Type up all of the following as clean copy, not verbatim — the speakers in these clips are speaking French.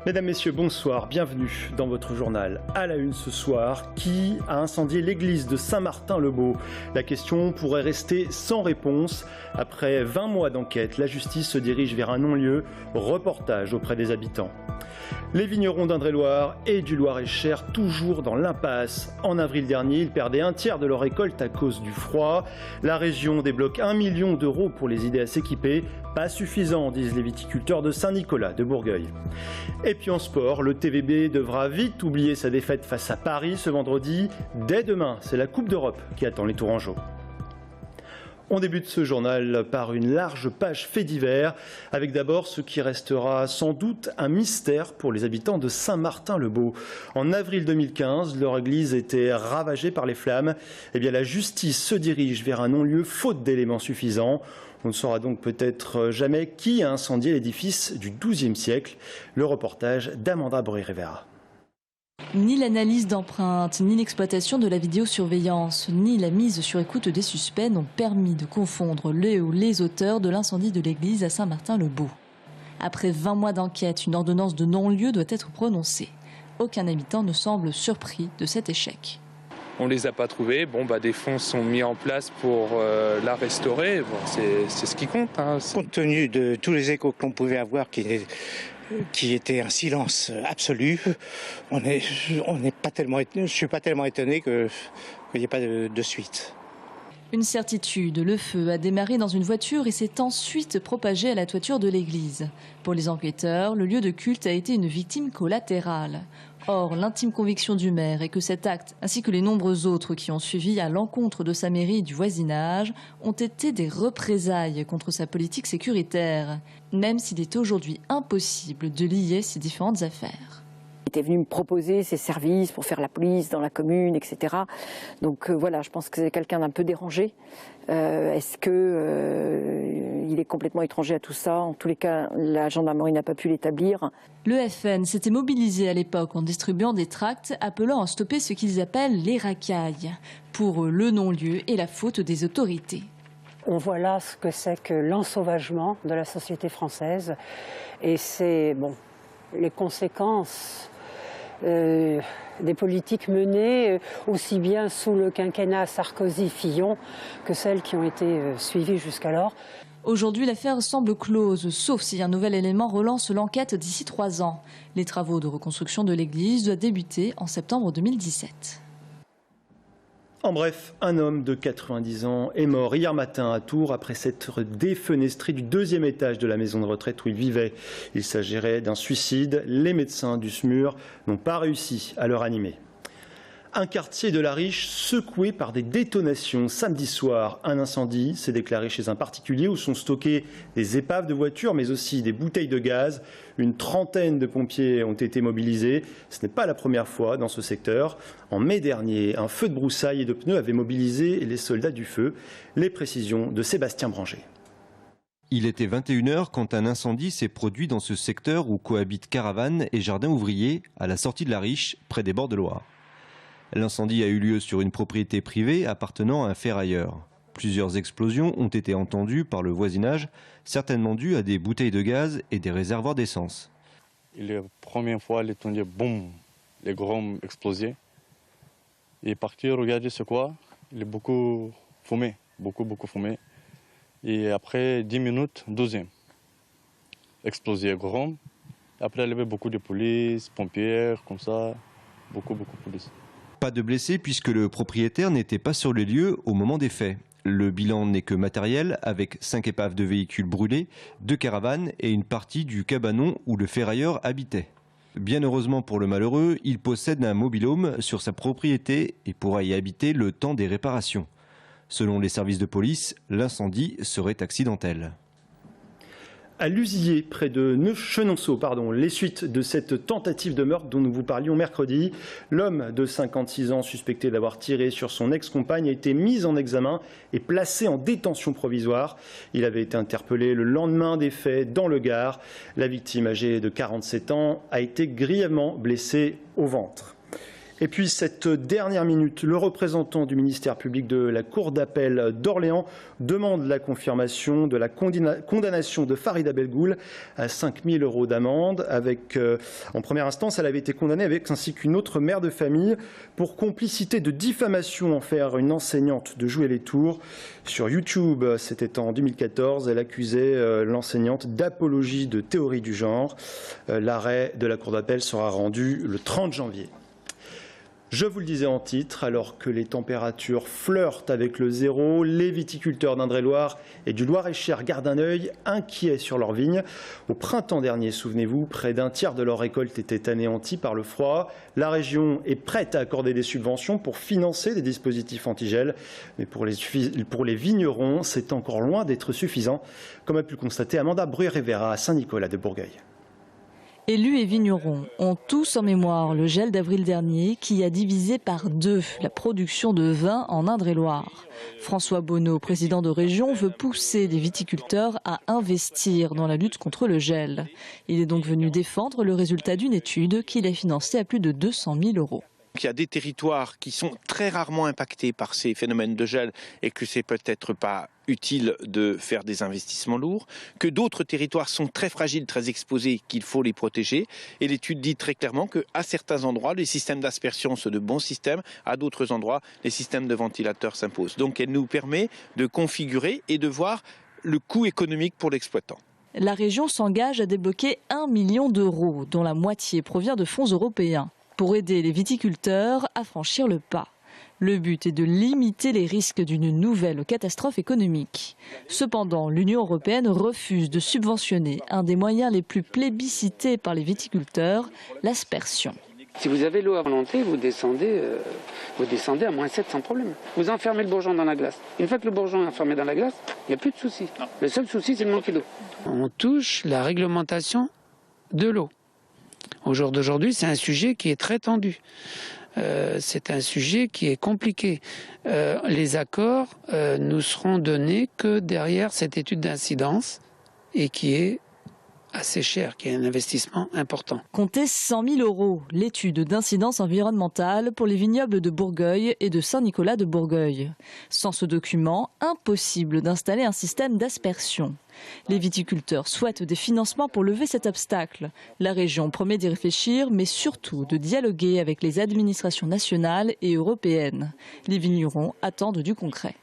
Mesdames, Messieurs, bonsoir, bienvenue dans votre journal. À la une ce soir, qui a incendié l'église de Saint-Martin-le-Beau? La question pourrait rester sans réponse. Après 20 mois d'enquête, la justice se dirige vers un non-lieu. Reportage auprès des habitants. Les vignerons d'Indre-et-Loire et du Loir-et-Cher toujours dans l'impasse. En avril dernier, ils perdaient un tiers de leur récolte à cause du froid. La région débloque 1 million d'euros pour les aider à s'équiper. Pas suffisant, disent les viticulteurs de Saint-Nicolas de Bourgueil. Et puis en sport, le TVB devra vite oublier sa défaite face à Paris ce vendredi. Dès demain, c'est la Coupe d'Europe qui attend les Tourangeaux. On débute ce journal par une large page faits divers, avec d'abord ce qui restera sans doute un mystère pour les habitants de Saint-Martin-le-Beau. En avril 2015, leur église était ravagée par les flammes. Eh bien, la justice se dirige vers un non-lieu faute d'éléments suffisants. On ne saura donc peut-être jamais qui a incendié l'édifice du XIIe siècle. Le reportage d'Amanda Bory-Rivera. Ni l'analyse d'empreintes, ni l'exploitation de la vidéosurveillance, ni la mise sur écoute des suspects n'ont permis de confondre le ou les auteurs de l'incendie de l'église à Saint-Martin-le-Beau. Après 20 mois d'enquête, une ordonnance de non-lieu doit être prononcée. Aucun habitant ne semble surpris de cet échec. On ne les a pas trouvés. Des fonds sont mis en place pour la restaurer. C'est ce qui compte. Compte tenu de tous les échos que l'on pouvait avoir qui était un silence absolu. Je ne suis pas tellement étonné qu'il n'y ait pas de suite. Une certitude, le feu a démarré dans une voiture et s'est ensuite propagé à la toiture de l'église. Pour les enquêteurs, le lieu de culte a été une victime collatérale. Or, l'intime conviction du maire est que cet acte, ainsi que les nombreux autres qui ont suivi à l'encontre de sa mairie et du voisinage, ont été des représailles contre sa politique sécuritaire, même s'il est aujourd'hui impossible de lier ces différentes affaires. Il était venu me proposer ses services pour faire la police dans la commune, etc. Donc voilà, je pense que c'est quelqu'un d'un peu dérangé. Est-ce qu'il est complètement étranger à tout ça? En tous les cas, la gendarmerie n'a pas pu l'établir. Le FN s'était mobilisé à l'époque en distribuant des tracts appelant à stopper ce qu'ils appellent les racailles. Pour eux, le non-lieu et la faute des autorités. On voit là ce que c'est que l'ensauvagement de la société française. Et c'est les conséquences des politiques menées aussi bien sous le quinquennat Sarkozy-Fillon que celles qui ont été suivies jusqu'alors. Aujourd'hui, l'affaire semble close, sauf si un nouvel élément relance l'enquête d'ici 3 ans. Les travaux de reconstruction de l'église doivent débuter en septembre 2017. En bref, un homme de 90 ans est mort hier matin à Tours après s'être défenestré du 2e étage de la maison de retraite où il vivait. Il s'agirait d'un suicide. Les médecins du SMUR n'ont pas réussi à le ranimer. Un quartier de La Riche secoué par des détonations. Samedi soir, un incendie s'est déclaré chez un particulier où sont stockées des épaves de voitures, mais aussi des bouteilles de gaz. Une trentaine de pompiers ont été mobilisés. Ce n'est pas la première fois dans ce secteur. En mai dernier, un feu de broussailles et de pneus avait mobilisé les soldats du feu. Les précisions de Sébastien Branger. Il était 21h quand un incendie s'est produit dans ce secteur où cohabitent caravanes et jardins ouvriers à la sortie de La Riche, près des bords de Loire. L'incendie a eu lieu sur une propriété privée appartenant à un ferrailleur. Plusieurs explosions ont été entendues par le voisinage, certainement dues à des bouteilles de gaz et des réservoirs d'essence. La première fois, il est tombé, boum, les grands explosés. Il est parti regarder ce quoi. Il est beaucoup fumé, beaucoup fumé. Et après 10 minutes, 12e. Explosé grand. Après, il y avait beaucoup de police, pompiers, comme ça. Beaucoup de police. Pas de blessés puisque le propriétaire n'était pas sur les lieux au moment des faits. Le bilan n'est que matériel avec 5 épaves de véhicules brûlés, 2 caravanes et une partie du cabanon où le ferrailleur habitait. Bien heureusement pour le malheureux, il possède un mobil-home sur sa propriété et pourra y habiter le temps des réparations. Selon les services de police, l'incendie serait accidentel. À Luzier, près de Chenonceau, les suites de cette tentative de meurtre dont nous vous parlions mercredi. L'homme de 56 ans suspecté d'avoir tiré sur son ex-compagne a été mis en examen et placé en détention provisoire. Il avait été interpellé le lendemain des faits dans le Gard. La victime âgée de 47 ans a été grièvement blessée au ventre. Et puis cette dernière minute, le représentant du ministère public de la Cour d'appel d'Orléans demande la confirmation de la condamnation de Farida Belgoul à 5 000 € d'amende. En première instance, elle avait été condamnée ainsi qu'une autre mère de famille pour complicité de diffamation envers une enseignante de jouer les tours. Sur YouTube, c'était en 2014, elle accusait l'enseignante d'apologie de théorie du genre. L'arrêt de la Cour d'appel sera rendu le 30 janvier. Je vous le disais en titre, alors que les températures flirtent avec le zéro, les viticulteurs d'Indre-et-Loire et du Loir-et-Cher gardent un œil inquiet sur leurs vignes. Au printemps dernier, souvenez-vous, près d'un tiers de leur récolte était anéanti par le froid. La région est prête à accorder des subventions pour financer des dispositifs antigel. Mais pour les vignerons, c'est encore loin d'être suffisant, comme a pu le constater Amanda Bruyère-Rivera à Saint-Nicolas de Bourgueil. Élus et vignerons ont tous en mémoire le gel d'avril dernier qui a divisé par 2 la production de vin en Indre-et-Loire. François Bonneau, président de région, veut pousser les viticulteurs à investir dans la lutte contre le gel. Il est donc venu défendre le résultat d'une étude qu'il a financée à plus de 200 000 €. Il y a des territoires qui sont très rarement impactés par ces phénomènes de gel et que c'est peut-être pas utile de faire des investissements lourds, que d'autres territoires sont très fragiles, très exposés, qu'il faut les protéger. Et l'étude dit très clairement qu'à certains endroits, les systèmes d'aspersion sont de bons systèmes, à d'autres endroits, les systèmes de ventilateurs s'imposent. Donc elle nous permet de configurer et de voir le coût économique pour l'exploitant. La région s'engage à débloquer 1 million €, dont la moitié provient de fonds européens, pour aider les viticulteurs à franchir le pas. Le but est de limiter les risques d'une nouvelle catastrophe économique. Cependant, l'Union européenne refuse de subventionner un des moyens les plus plébiscités par les viticulteurs, l'aspersion. Si vous avez l'eau à volonté, vous descendez à -7 sans problème. Vous enfermez le bourgeon dans la glace. Une fois que le bourgeon est enfermé dans la glace, il n'y a plus de souci. Le seul souci, c'est le manque d'eau. On touche la réglementation de l'eau. Au jour d'aujourd'hui, c'est un sujet qui est très tendu. C'est un sujet qui est compliqué. Les accords nous seront donnés que derrière cette étude d'incidence et qui est assez cher, qui est un investissement important. Comptez 100 000 €, l'étude d'incidence environnementale pour les vignobles de Bourgueil et de Saint-Nicolas de Bourgueil. Sans ce document, impossible d'installer un système d'aspersion. Les viticulteurs souhaitent des financements pour lever cet obstacle. La région promet d'y réfléchir, mais surtout de dialoguer avec les administrations nationales et européennes. Les vignerons attendent du concret.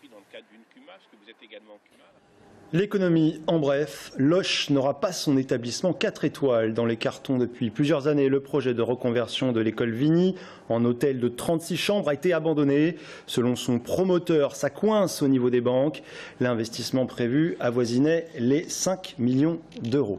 L'économie, en bref, Loches n'aura pas son établissement 4 étoiles dans les cartons depuis plusieurs années. Le projet de reconversion de l'école Vigny en hôtel de 36 chambres a été abandonné. Selon son promoteur, ça coince au niveau des banques. L'investissement prévu avoisinait les 5 millions €.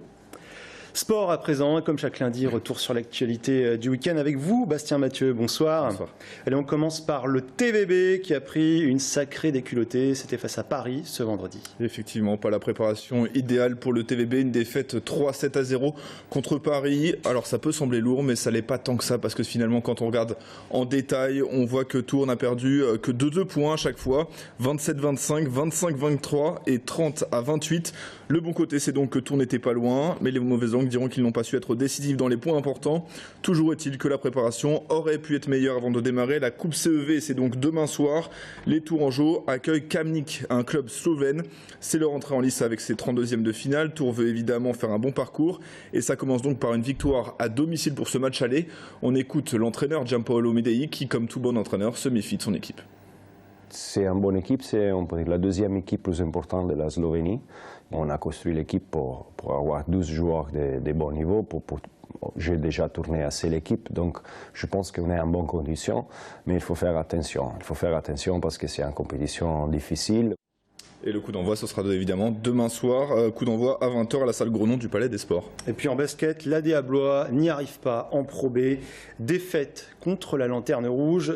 Sport à présent, comme chaque lundi, retour sur l'actualité du week-end avec vous, Bastien Mathieu, bonsoir. Bonsoir. Allez, on commence par le TVB qui a pris une sacrée déculottée, c'était face à Paris ce vendredi. Effectivement, pas la préparation idéale pour le TVB, une défaite 3-7-0 contre Paris. Alors ça peut sembler lourd, mais ça l'est pas tant que ça, parce que finalement quand on regarde en détail, on voit que Tours n'a perdu que 2 points à chaque fois, 27-25, 25-23 et 30-28. Le bon côté, c'est donc que Tours n'était pas loin, mais les mauvaises langues diront qu'ils n'ont pas su être décisifs dans les points importants. Toujours est-il que la préparation aurait pu être meilleure avant de démarrer. La Coupe CEV, c'est donc demain soir. Les Tourangeaux accueillent Kamnik, un club slovène. C'est leur entrée en lice avec ses 32e de finale. Tours veut évidemment faire un bon parcours et ça commence donc par une victoire à domicile pour ce match aller. On écoute l'entraîneur Giampaolo Medei qui, comme tout bon entraîneur, se méfie de son équipe. C'est une bonne équipe, c'est la deuxième équipe plus importante de la Slovénie. On a construit l'équipe pour avoir 12 joueurs de bon niveau. J'ai déjà tourné assez l'équipe, donc je pense qu'on est en bonne condition. Mais il faut faire attention. Il faut faire attention parce que c'est une compétition difficile. Et le coup d'envoi, ce sera évidemment demain soir, coup d'envoi à 20 h à la salle Grenon du Palais des Sports. Et puis en basket, l'AD Blois n'y arrive pas en Pro B. Défaite contre la Lanterne Rouge,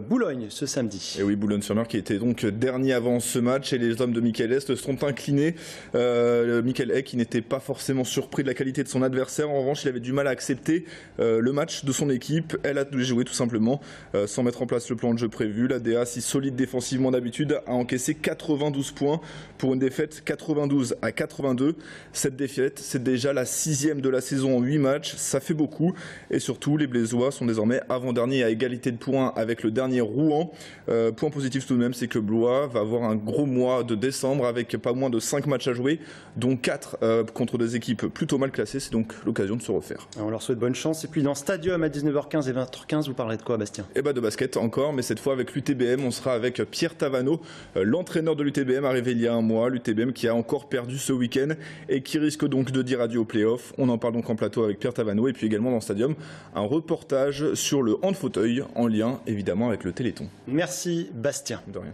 Boulogne ce samedi. Et oui, Boulogne-sur-Mer qui était donc dernier avant ce match et les hommes de Michael Est se sont inclinés. Michael Est qui n'était pas forcément surpris de la qualité de son adversaire. En revanche, il avait du mal à accepter le match de son équipe. Elle a joué tout simplement sans mettre en place le plan de jeu prévu. L'ADA, si solide défensivement d'habitude, a encaissé 92 points. points pour une défaite 92-82. Cette défaite, c'est déjà la 6e de la saison en 8 matchs. Ça fait beaucoup. Et surtout, les Blésois sont désormais avant-dernier à égalité de points avec le dernier Rouen. Point positif tout de même, c'est que Blois va avoir un gros mois de décembre avec pas moins de 5 matchs à jouer, dont 4 contre des équipes plutôt mal classées. C'est donc l'occasion de se refaire. On leur souhaite bonne chance. Et puis dans Stadium à 19h15 et 20h15, vous parlerez de quoi, Bastien? Eh ben de basket encore, mais cette fois avec l'UTBM. On sera avec Pierre Tavano, l'entraîneur de l'UTBM, arrivé il y a un mois. L'UTBM qui a encore perdu ce week-end et qui risque donc de dire adieu au play-off. On en parle donc en plateau avec Pierre Tavano et puis également dans Stadium, un reportage sur le hand-fauteuil en lien évidemment avec le Téléthon. Merci Bastien. De rien.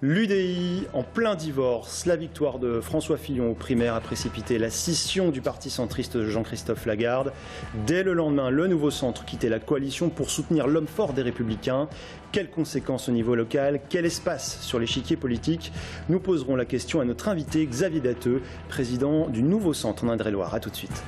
L'UDI en plein divorce. La victoire de François Fillon aux primaires a précipité la scission du parti centriste de Jean-Christophe Lagarde. Dès le lendemain, le Nouveau Centre quittait la coalition pour soutenir l'homme fort des Républicains. Quelles conséquences au niveau local? Quel espace sur l'échiquier politique? Nous poserons la question à notre invité Xavier Datteux, président du Nouveau Centre en Indre-et-Loire. A tout de suite.